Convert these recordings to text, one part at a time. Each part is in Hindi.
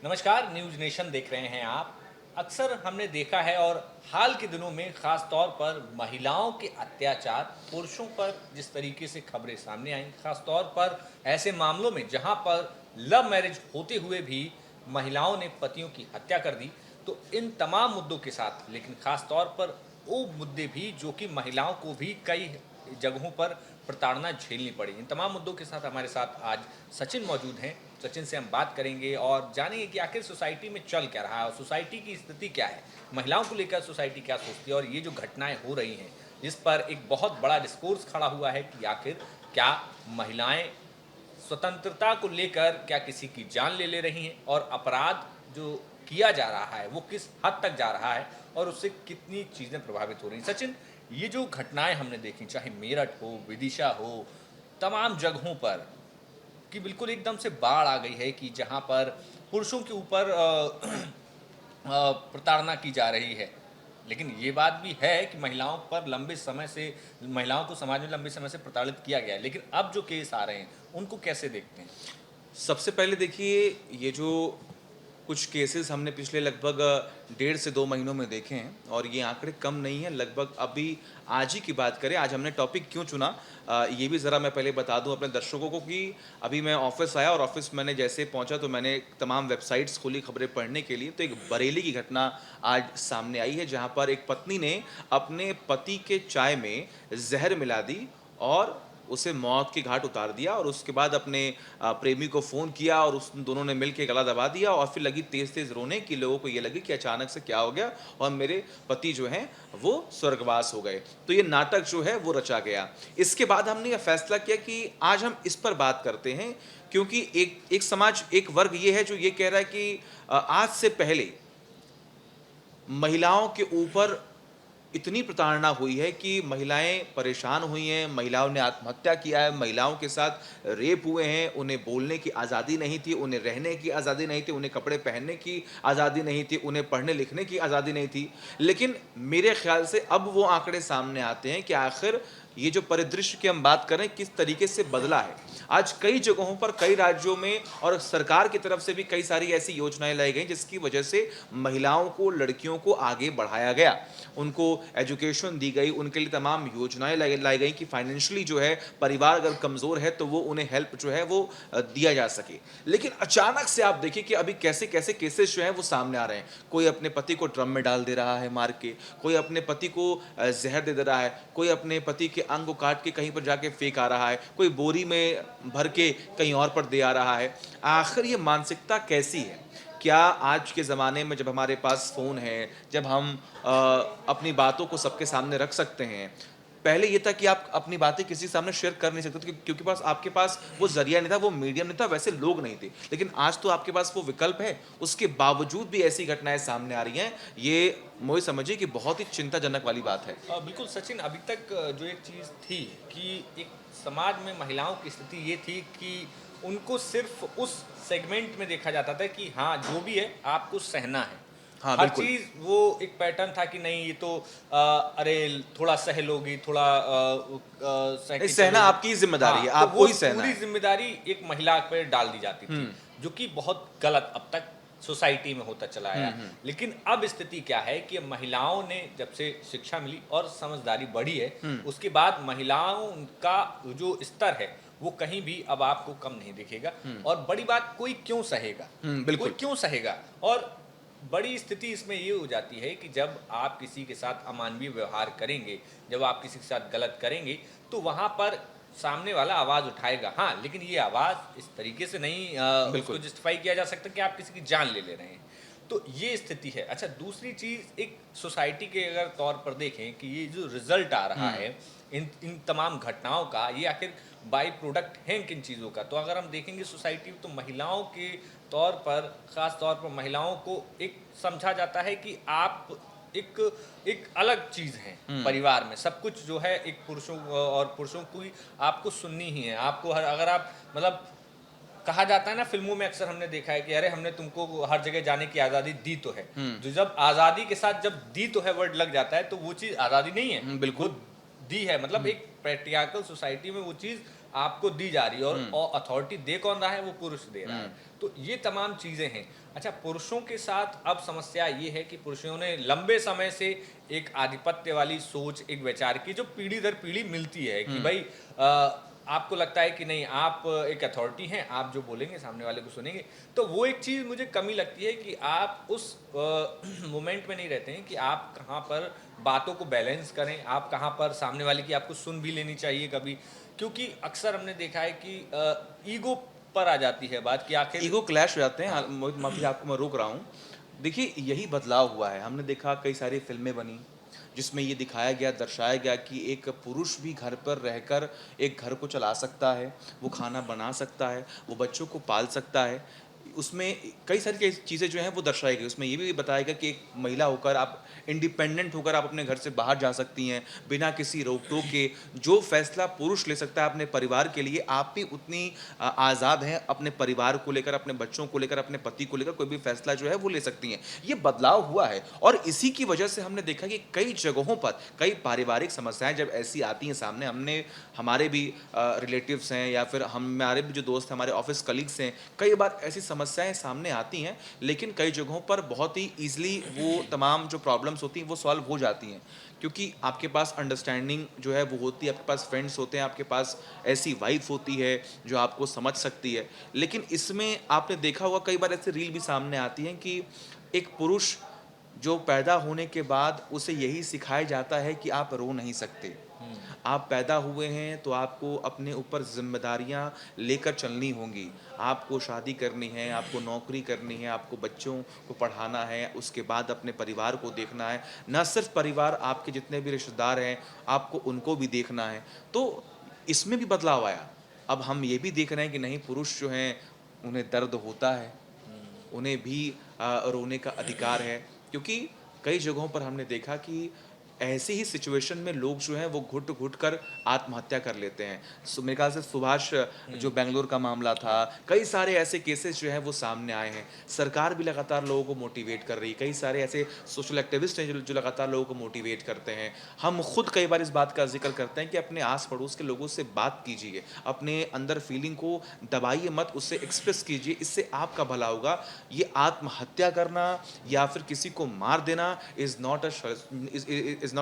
नमस्कार, न्यूज़ नेशन देख रहे हैं आप। अक्सर हमने देखा है और हाल के दिनों में ख़ास तौर पर महिलाओं के अत्याचार, पुरुषों पर जिस तरीके से खबरें सामने आईं, ख़ास तौर पर ऐसे मामलों में जहां पर लव मैरिज होते हुए भी महिलाओं ने पतियों की हत्या कर दी। तो इन तमाम मुद्दों के साथ लेकिन ख़ास तौर पर वो मुद्दे भी जो कि महिलाओं को भी कई जगहों पर प्रताड़ना झेलनी पड़ी। इन तमाम मुद्दों के साथ हमारे साथ आज सचिन मौजूद हैं। सचिन से हम बात करेंगे और जानेंगे कि आखिर सोसाइटी में चल क्या रहा है और सोसाइटी की स्थिति क्या है, महिलाओं को लेकर सोसाइटी क्या सोचती है और ये जो घटनाएं हो रही हैं जिस पर एक बहुत बड़ा डिस्कोर्स खड़ा हुआ है कि आखिर क्या महिलाएं स्वतंत्रता को लेकर क्या किसी की जान ले ले रही हैं और अपराध जो किया जा रहा है वो किस हद तक जा रहा है और उससे कितनी चीज़ें प्रभावित हो रही हैं। सचिन, ये जो घटनाएं हमने देखी, चाहे मेरठ हो, विदिशा हो, तमाम जगहों पर कि बिल्कुल एकदम से बाढ़ आ गई है कि जहाँ पर पुरुषों के ऊपर प्रताड़ना की जा रही है। लेकिन ये बात भी है कि महिलाओं पर लंबे समय से महिलाओं को समाज में लंबे समय से प्रताड़ित किया गया है। लेकिन अब जो केस आ रहे हैं, उनको कैसे देखते हैं? सबसे पहले देखिए, ये जो कुछ केसेस हमने पिछले लगभग 1.5 से 2 महीनों में देखे हैं और ये आंकड़े कम नहीं हैं। लगभग अभी आज ही की बात करें, आज हमने टॉपिक क्यों चुना, ये भी ज़रा मैं पहले बता दूं अपने दर्शकों को कि अभी मैं ऑफिस आया और ऑफिस मैंने जैसे पहुंचा तो मैंने तमाम वेबसाइट्स खोली खबरें पढ़ने के लिए। तो एक बरेली की घटना आज सामने आई है, जहां पर एक पत्नी ने अपने पति के चाय में जहर मिला दी और उसे मौत के घाट उतार दिया और उसके बाद अपने प्रेमी को फ़ोन किया और उस दोनों ने मिल के गला दबा दिया और फिर लगी तेज़-तेज़ रोने कि लोगों को ये लगे कि अचानक से क्या हो गया और मेरे पति जो हैं वो स्वर्गवास हो गए। तो ये नाटक जो है वो रचा गया। इसके बाद हमने ये फैसला किया कि आज हम इस पर बात करते हैं, क्योंकि एक एक समाज, एक वर्ग ये है जो ये कह रहा है कि आज से पहले महिलाओं के ऊपर इतनी प्रताड़ना हुई है कि महिलाएं परेशान हुई हैं, महिलाओं ने आत्महत्या किया है, महिलाओं के साथ रेप हुए हैं, उन्हें बोलने की आज़ादी नहीं थी, उन्हें रहने की आज़ादी नहीं थी, उन्हें कपड़े पहनने की आज़ादी नहीं थी, उन्हें पढ़ने-लिखने की आज़ादी नहीं थी। लेकिन मेरे ख़्याल से अब वो आंकड़े सामने आते हैं कि आखिर ये जो परिदृश्य की हम बात कर रहे हैं, किस तरीके से बदला है। आज कई जगहों पर, कई राज्यों में और सरकार की तरफ से भी कई सारी ऐसी योजनाएँ लाई गई जिसकी वजह से महिलाओं को, लड़कियों को आगे बढ़ाया गया। उनको एजुकेशन दी गई, उनके लिए तमाम योजनाएँ लाई गई कि फाइनेंशियली जो है परिवार अगर कमज़ोर है तो वो उन्हें हेल्प जो है वो दिया जा सके। लेकिन अचानक से आप देखिए कि अभी कैसे-कैसे केसेस जो हैं वो सामने आ रहे हैं। कोई अपने पति को ड्रम में डाल दे रहा है मार के, कोई अपने पति को ज़हर दे रहा है, कोई अपने पति के अंग को काट के कहीं पर जाके फेंक आ रहा है, कोई बोरी में भर के कहीं और पर दे आ रहा है। आखिर ये मानसिकता कैसी है? क्या आज के ज़माने में जब हमारे पास फ़ोन है, जब हम अपनी बातों को सबके सामने रख सकते हैं, पहले ये था कि आप अपनी बातें किसी के सामने शेयर कर नहीं सकते थे क्योंकि पास आपके पास वो ज़रिया नहीं था, वो मीडियम नहीं था, वैसे लोग नहीं थे। लेकिन आज तो आपके पास वो विकल्प है, उसके बावजूद भी ऐसी घटनाएँ सामने आ रही हैं। ये मोए समझिए कि बहुत ही चिंताजनक वाली बात है। बिल्कुल सचिन, अभी तक जो एक चीज़ थी कि एक समाज में महिलाओं की स्थिति ये थी कि उनको सिर्फ उस सेगमेंट में देखा जाता था कि हाँ, जो भी है आपको सहना है। हाँ, हर बिल्कुल। चीज़ वो एक पैटर्न था कि नहीं, ये तो अरे थोड़ा सह लोगी, थोड़ा सह नहीं, के सहना चलोगी। आपकी ज़िम्मेदारी है, हाँ, तो आपको वो ही सहना पूरी है। ज़िम्मेदारी एक महिला पे डाल दी जाती हुँ। थी, जो कि बहुत गलत अब तक सोसाइटी में होता चला हुँ, आया। हुँ। लेकिन अब स्थिति क्या है कि महिलाओं ने जब से शिक्षा मिली और समझदारी बढ़ी है, हुँ। उसके बाद महिलाओं का जो स्तर है, वो कहीं भी अब आपको कम नहीं दिखेगा। हुँ। और बड़ी बात, कोई क्यों सहेगा? हुँ, कोई बिल्कुल। क्यों सहेगा? और बड़ी स्थिति इसमें ये हो जाती है कि जब आप किसी के साथ अमानवीय व्यवहार करेंगे, जब आप किसी के साथ गलत करेंगे, तो वहाँ पर सामने वाला आवाज़ उठाएगा। हाँ, लेकिन ये आवाज़ इस तरीके से नहीं उसको बिल्कुल। जस्टिफ़ाई किया जा सकता कि आप किसी की जान ले ले रहे हैं। तो ये स्थिति है। अच्छा, दूसरी चीज़ एक सोसाइटी के अगर तौर पर देखें कि ये जो रिज़ल्ट आ रहा हुँ। है, इन इन तमाम घटनाओं का, ये आखिर बाई प्रोडक्ट हैं किन चीज़ों का? तो अगर हम देखेंगे सोसाइटी में, तो महिलाओं के तौर पर, ख़ास तौर पर महिलाओं को एक समझा जाता है कि आप एक एक अलग चीज़ हैं हुँ। परिवार में। सब कुछ जो है एक पुरुषों और पुरुषों को ही आपको सुननी ही है। आपको हर अगर आप मतलब कहा जाता है ना, फ़िल्मों में अक्सर हमने देखा है कि अरे हमने तुमको हर जगह जाने की आज़ादी दी तो है। हुँ। जो जब आज़ादी के साथ जब दी तो है वर्ड लग जाता है, तो वो चीज़ आज़ादी नहीं है। हुँ, वो बिल्कुल। दी है, मतलब हुँ। एक पैट्रियार्कल सोसाइटी में वो चीज़ आपको दी जा रही है, और अथॉरिटी दे कौन रहा है, वो पुरुष दे रहा है। तो ये तमाम चीज़ें हैं। अच्छा, पुरुषों के साथ अब समस्या ये है कि पुरुषों ने लंबे समय से एक आधिपत्य वाली सोच, एक विचार की जो पीढ़ी दर पीढ़ी मिलती है कि भाई आपको लगता है कि नहीं, आप एक अथॉरिटी हैं, आप जो बोलेंगे सामने वाले को सुनेंगे। तो वो एक चीज़ मुझे कमी लगती है कि आप उस मोमेंट में नहीं रहते हैं कि आप कहाँ पर बातों को बैलेंस करें, आप कहाँ पर सामने वाले की आपको सुन भी लेनी चाहिए कभी। क्योंकि अक्सर हमने देखा है कि ईगो पर आ जाती है बात कि आखिर। ईगो क्लैश हो जाते हैं। हाँ। मोहित, माफ़ी आपको मैं रोक रहा हूँ। देखिए, यही बदलाव हुआ है। हमने देखा कई सारी फ़िल्में बनी, जिसमें ये दिखाया गया, दर्शाया गया कि एक पुरुष भी घर पर रहकर एक घर को चला सकता है, वो खाना बना सकता है, वो बच्चों को पाल सकता है। उसमें कई सारी चीज़ें जो हैं वो दर्शाई गई। उसमें ये भी बताया गया कि एक महिला होकर आप इंडिपेंडेंट होकर आप अपने घर से बाहर जा सकती हैं, बिना किसी रोक-टोक के। जो फ़ैसला पुरुष ले सकता है अपने परिवार के लिए, आप भी उतनी आज़ाद हैं अपने परिवार को लेकर, अपने बच्चों को लेकर, अपने पति को लेकर कोई भी फ़ैसला जो है वो ले सकती हैं। ये बदलाव हुआ है और इसी की वजह से हमने देखा कि कई जगहों पर कई पारिवारिक समस्याएँ जब ऐसी आती हैं सामने, हमने हमारे भी रिलेटिव्स हैं या फिर हमारे भी जो दोस्त हैं, हमारे ऑफ़िस कलीग्स हैं, कई बार ऐसी समस्याएँ सामने आती हैं, लेकिन कई जगहों पर बहुत ही ईज़िली वो तमाम जो प्रॉब्लम्स होती हैं वो सॉल्व हो जाती हैं। क्योंकि आपके पास अंडरस्टैंडिंग जो है वो होती है, आपके पास फ्रेंड्स होते हैं, आपके पास ऐसी वाइफ़ होती है जो आपको समझ सकती है। लेकिन इसमें आपने देखा होगा कई बार ऐसी रील भी सामने आती हैं कि एक पुरुष जो पैदा होने के बाद उसे यही सिखाया जाता है कि आप रो नहीं सकते। हुँ। आप पैदा हुए हैं तो आपको अपने ऊपर ज़िम्मेदारियाँ लेकर चलनी होंगी। आपको शादी करनी है, आपको नौकरी करनी है, आपको बच्चों को पढ़ाना है, उसके बाद अपने परिवार को देखना है। ना सिर्फ़ परिवार, आपके जितने भी रिश्तेदार हैं, आपको उनको भी देखना है। तो इसमें भी बदलाव आया। अब हम ये भी देख रहे हैं कि नहीं, पुरुष जो हैं, उन्हें दर्द होता है। उन्हें भी रोने का अधिकार है, क्योंकि कई जगहों पर हमने देखा कि ऐसी ही सिचुएशन में लोग जो हैं वो घुट-घुट कर आत्महत्या कर लेते हैं। मेरे ख़्याल से सुभाष जो हुँ। बैंगलोर का मामला था, कई सारे ऐसे केसेस जो हैं वो सामने आए हैं। सरकार भी लगातार लोगों को मोटिवेट कर रही है, कई सारे ऐसे सोशल एक्टिविस्ट हैं जो लगातार लोगों को मोटिवेट करते हैं। हम खुद कई बार इस बात का ज़िक्र करते हैं कि अपने आस-पड़ोस के लोगों से बात कीजिए, अपने अंदर फीलिंग को दबाइए मत, उससे एक्सप्रेस कीजिए, इससे आपका भला होगा। ये आत्महत्या करना या फिर किसी को मार देना इज़ नॉट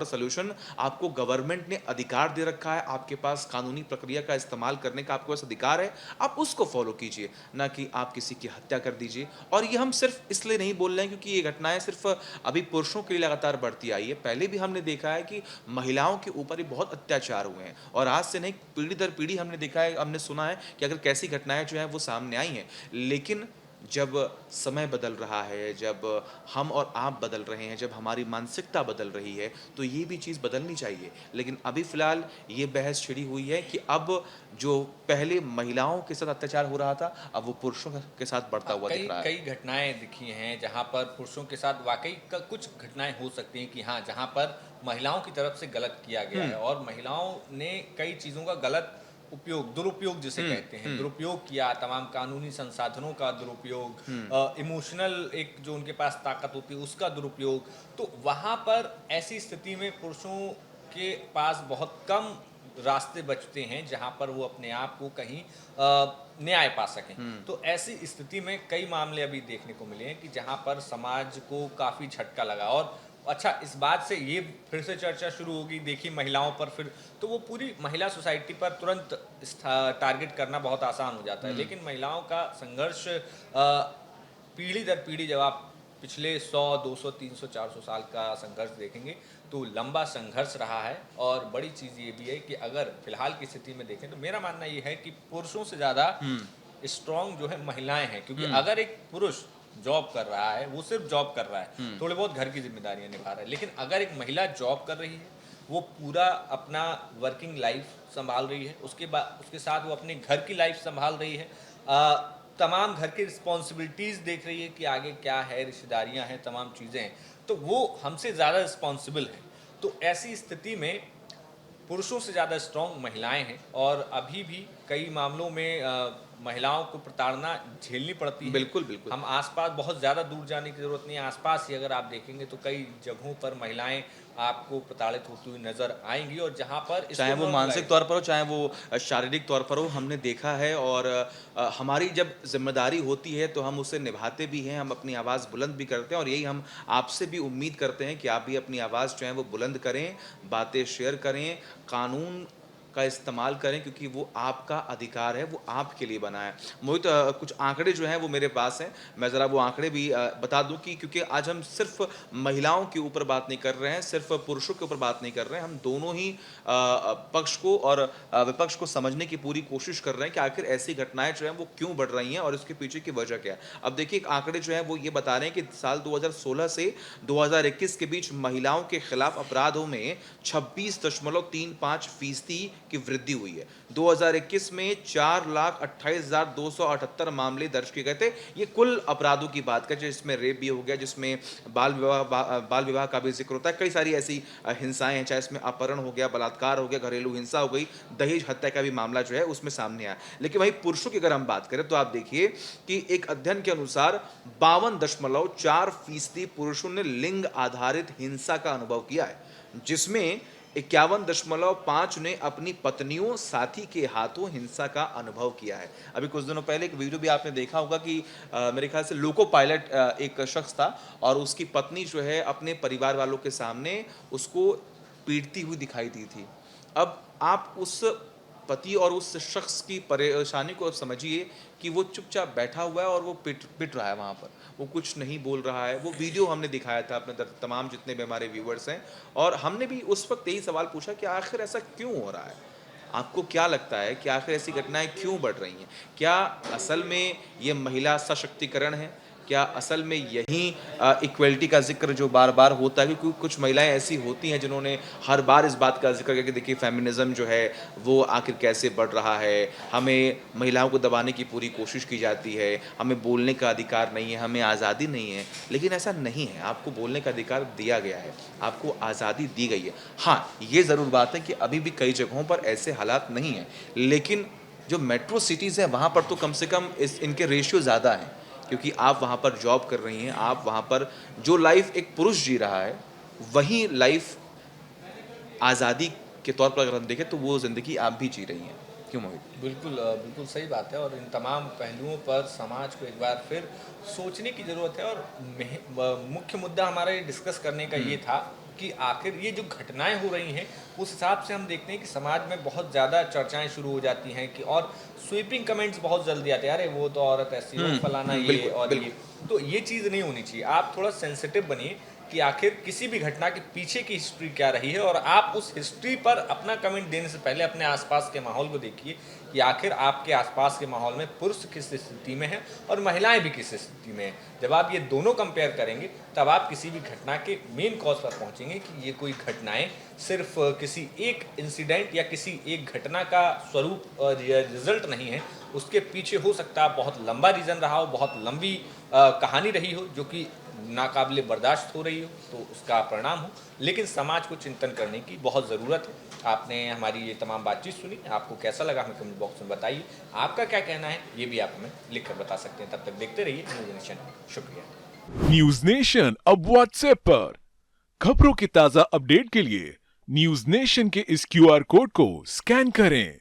अ सॉल्यूशन। आपको गवर्नमेंट ने अधिकार दे रखा है, आपके पास कानूनी प्रक्रिया का इस्तेमाल करने का आपके पास अधिकार है, आप उसको फ़ॉलो कीजिए, ना कि आप किसी की हत्या कर दीजिए। और ये हम सिर्फ़ इसलिए नहीं बोल रहे हैं क्योंकि ये घटनाएँ सिर्फ़ अभी पुरुषों के लिए लगातार बढ़ती आई है। पहले भी हमने देखा है कि महिलाओं के ऊपर भी बहुत अत्याचार हुए हैं और आज से नहीं, पीढ़ी दर पीढ़ी हमने देखा है, हमने सुना है कि अगर कैसी घटनाएँ जो हैं वो सामने आई हैं। लेकिन जब समय बदल रहा है, जब हम और आप बदल रहे हैं, जब हमारी मानसिकता बदल रही है, तो ये भी चीज़ बदलनी चाहिए। लेकिन अभी फ़िलहाल ये बहस छिड़ी हुई है कि अब जो पहले महिलाओं के साथ अत्याचार हो रहा था, अब वो पुरुषों के साथ बढ़ता हुआ कई दिख रहा है। कई घटनाएँ दिखी हैं जहाँ पर पुरुषों के साथ वाक़ई क कुछ घटनाएँ हो सकती हैं कि हाँ, जहाँ पर महिलाओं की तरफ से गलत किया गया हुँ, है और महिलाओं ने कई चीज़ों का गलत उपयोग, दुरुपयोग जिसे हुँ, कहते हैं, हुँ, दुरुपयोग किया, तमाम कानूनी संसाधनों का दुरुपयोग, हुँ, इमोशनल एक जो उनके पास ताकत होती है उसका दुरुपयोग। तो वहाँ पर ऐसी स्थिति में पुरुषों के पास बहुत कम रास्ते बचते हैं जहाँ पर वो अपने आप को कहीं न्याय पा सकें। हुँ, तो ऐसी स्थिति में कई मामले अभी देखने को मिले हैं कि जहाँ पर समाज को काफ़ी झटका लगा। और अच्छा, इस बात से ये फिर से चर्चा शुरू होगी, देखिए महिलाओं पर फिर, तो वो पूरी महिला सोसाइटी पर तुरंत टारगेट करना बहुत आसान हो जाता है। हुँ, लेकिन महिलाओं का संघर्ष पीढ़ी दर पीढ़ी, जब आप पिछले 100, 200, 300, 400 साल का संघर्ष देखेंगे, तो लंबा संघर्ष रहा है। और बड़ी चीज़ ये भी है कि अगर फिलहाल की स्थिति में देखें तो मेरा मानना ये है कि पुरुषों से ज़्यादा हुँ, स्ट्रॉन्ग जो है महिलाएं हैं। क्योंकि हुँ, अगर एक पुरुष जॉब कर रहा है, वो सिर्फ जॉब कर रहा है, हुँ, थोड़े बहुत घर की जिम्मेदारियां निभा रहा है, लेकिन अगर एक महिला जॉब कर रही है, वो पूरा अपना वर्किंग लाइफ संभाल रही है, उसके बाद उसके साथ वो अपने घर की लाइफ संभाल रही है, तमाम घर की रिस्पॉन्सिबिलिटीज़ देख रही है कि आगे क्या है, रिश्तेदारियां हैं, तमाम चीज़ें हैं, तो वो हमसे ज़्यादा रिस्पॉन्सिबल है। तो ऐसी स्थिति में पुरुषों से ज़्यादा स्ट्रॉन्ग महिलाएं हैं। और अभी भी कई मामलों में महिलाओं को प्रताड़ना झेलनी पड़ती है। बिल्कुल, बिल्कुल। हम आसपास बहुत ज़्यादा दूर जाने की ज़रूरत नहीं है, आसपास ही अगर आप देखेंगे तो कई जगहों पर महिलाएं आपको प्रताड़ित होती हुई नजर आएंगी, और जहां पर चाहे इसको वो मानसिक नॉर्मलाइज। तौर पर हो, चाहे वो शारीरिक तौर पर हो, हमने देखा है। और हमारी जब ज़िम्मेदारी होती है तो हम उसे निभाते भी हैं, हम अपनी आवाज़ बुलंद भी करते हैं, और यही हम आपसे भी उम्मीद करते हैं कि आप भी अपनी आवाज़ जो है वो बुलंद करें, बातें शेयर करें, कानून का इस्तेमाल करें, क्योंकि वो आपका अधिकार है, वो आपके लिए बना है। मोहित, कुछ आंकड़े जो हैं वो मेरे पास हैं, मैं ज़रा वो आंकड़े भी बता दूँ कि क्योंकि आज हम सिर्फ़ महिलाओं के ऊपर बात नहीं कर रहे हैं, सिर्फ़ पुरुषों के ऊपर बात नहीं कर रहे हैं, हम दोनों ही पक्ष को और विपक्ष को समझने की पूरी कोशिश कर रहे हैं कि आखिर ऐसी घटनाएँ जो हैं वो क्यों बढ़ रही हैं और इसके पीछे की वजह क्या है। अब देखिए, एक आंकड़े जो हैं वो ये बता रहे हैं कि साल 2016 से 2021 के बीच महिलाओं के खिलाफ अपराधों में 26.35% की वृद्धि हुई है। 2021 में 4,28,278 मामले दर्ज किए गए थे। ये कुल अपराधों की बात करें, जिसमें रेप भी हो गया, जिसमें बाल विवाह का भी ज़िक्र होता है। कई सारी ऐसी हिंसाएँ हैं, चाहे इसमें अपहरण हो गया, बलात्कार हो गया, घरेलू हिंसा हो गई, दहेज हत्या का भी मामला जो है उसमें सामने आया। लेकिन वहीं पुरुषों की अगर हम बात करें तो आप देखिए कि एक अध्ययन के अनुसार 52.4% पुरुषों ने लिंग आधारित हिंसा का अनुभव किया है, जिसमें 51.5 ने अपनी पत्नियों, साथी के हाथों हिंसा का अनुभव किया है। अभी कुछ दिनों पहले एक वीडियो भी आपने देखा होगा कि मेरे ख्याल से लोको पायलट एक शख्स था, और उसकी पत्नी जो है अपने परिवार वालों के सामने उसको पीटती हुई दिखाई दी थी। अब आप उस पति और उस शख्स की परेशानी को समझिए कि वो चुपचाप बैठा हुआ है और वो पिट रहा है वहाँ पर। वो कुछ नहीं बोल रहा है। वो वीडियो हमने दिखाया था अपने तमाम जितने भी हमारे व्यूअर्स हैं, और हमने भी उस वक़्त यही सवाल पूछा कि आखिर ऐसा क्यों हो रहा है? आपको क्या लगता है कि आखिर ऐसी घटनाएँ क्यों बढ़ रही हैं? क्या असल में ये महिला सशक्तिकरण है? क्या असल में यही इक्वलिटी का ज़िक्र जो बार-बार होता है, क्योंकि कुछ महिलाएँ ऐसी होती हैं जिन्होंने हर बार इस बात का ज़िक्र किया कि देखिए फेमिनिज़्म जो है वो आखिर कैसे बढ़ रहा है, हमें महिलाओं को दबाने की पूरी कोशिश की जाती है, हमें बोलने का अधिकार नहीं है, हमें आज़ादी नहीं है। लेकिन ऐसा नहीं है, आपको बोलने का अधिकार दिया गया है, आपको आज़ादी दी गई है। हाँ, ये ज़रूर बात है कि अभी भी कई जगहों पर ऐसे हालात नहीं हैं, लेकिन जो मेट्रो सिटीज़ हैं वहाँ पर तो कम से कम इनके रेशियो ज़्यादा हैं, क्योंकि आप वहाँ पर जॉब कर रही हैं, आप वहाँ पर जो लाइफ़ एक पुरुष जी रहा है, वही लाइफ़ आज़ादी के तौर पर अगर हम देखें तो वो ज़िंदगी आप भी जी रही हैं। क्यों मोहित? बिल्कुल बिल्कुल सही बात है, और इन तमाम पहलुओं पर समाज को एक बार फिर सोचने की ज़रूरत है। और मुख्य मुद्दा हमारा ये डिस्कस करने का ये था कि आखिर ये जो घटनाएं हो रही हैं, उस हिसाब से हम देखते हैं कि समाज में बहुत ज़्यादा चर्चाएं शुरू हो जाती हैं, कि और स्वीपिंग कमेंट्स बहुत जल्दी आते हैं, अरे वो तो औरत ऐसी हो, फलाना ये बिल्कुल, और बिल्कुल। ये। तो ये चीज़ नहीं होनी चाहिए। आप थोड़ा सेंसिटिव बनिए कि आखिर किसी भी घटना के पीछे की हिस्ट्री क्या रही है, और आप उस हिस्ट्री पर अपना कमेंट देने से पहले अपने आसपास के माहौल को देखिए कि आखिर आपके आसपास के माहौल में पुरुष किस स्थिति में है और महिलाएं भी किस स्थिति में हैं। जब आप ये दोनों कंपेयर करेंगे तब आप किसी भी घटना के मेन कॉज पर पहुंचेंगे कि ये कोई घटनाएं सिर्फ किसी एक इंसिडेंट या किसी एक घटना का स्वरूप रिजल्ट नहीं है। उसके पीछे हो सकता है बहुत लंबा रीज़न रहा हो, बहुत लंबी कहानी रही हो, जो कि नाकाबिले बर्दाश्त हो रही हो, तो उसका परिणाम हो। लेकिन समाज को चिंतन करने की बहुत ज़रूरत है। आपने हमारी ये तमाम बातचीत सुनी, आपको कैसा लगा हमें कमेंट बॉक्स में बताइए। आपका क्या कहना है ये भी आप हमें लिख कर बता सकते हैं। तब तक देखते रहिए न्यूज़ नेशन। शुक्रिया। न्यूज नेशन अब व्हाट्सएप पर खबरों की ताज़ा अपडेट के लिए न्यूज नेशन के इस क्यूआर कोड को स्कैन करें।